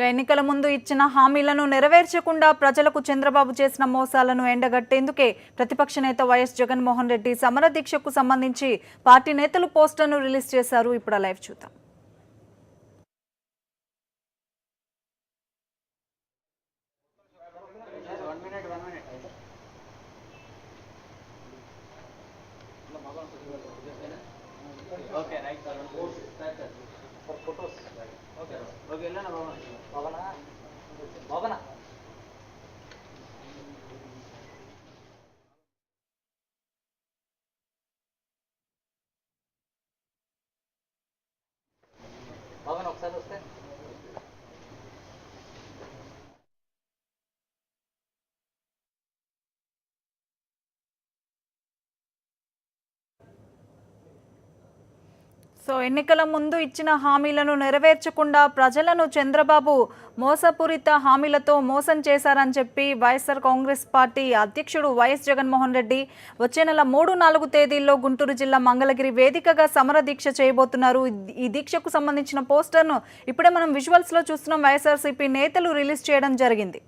ఎన్నికల ముందు ఇచ్చిన హామీలను నెరవేర్చకుండా ప్రజలకు చంద్రబాబు చేసిన మోసాలను ఎండగట్టేందుకే ప్రతిపక్ష నేత వైఎస్ జగన్మోహన్ రెడ్డి సమర దీక్షకు సంబంధించి పార్టీ నేతలు పోస్టర్ను రిలీజ్ చేశారు. ఇప్పుడు లైవ్ చూద్దాం. Okay right sir for photos okay okay వెళ్ళనా భవన భవన భవన ఒకసారి వస్తే ఎన్నికల ముందు ఇచ్చిన హామీలను నెరవేర్చకుండా ప్రజలను చంద్రబాబు మోసపూరిత హామీలతో మోసం చేశారని చెప్పి వైఎస్ఆర్ కాంగ్రెస్ పార్టీ అధ్యక్షుడు వైఎస్ జగన్మోహన్ రెడ్డి వచ్చే నెల 3-4 తేదీల్లో గుంటూరు జిల్లా మంగళగిరి వేదికగా సమర దీక్ష చేయబోతున్నారు. ఈ దీక్షకు సంబంధించిన పోస్టర్ను ఇప్పుడే మనం విజువల్స్లో చూస్తున్నాం. వైఎస్ఆర్సీపీ నేతలు రిలీజ్ చేయడం జరిగింది.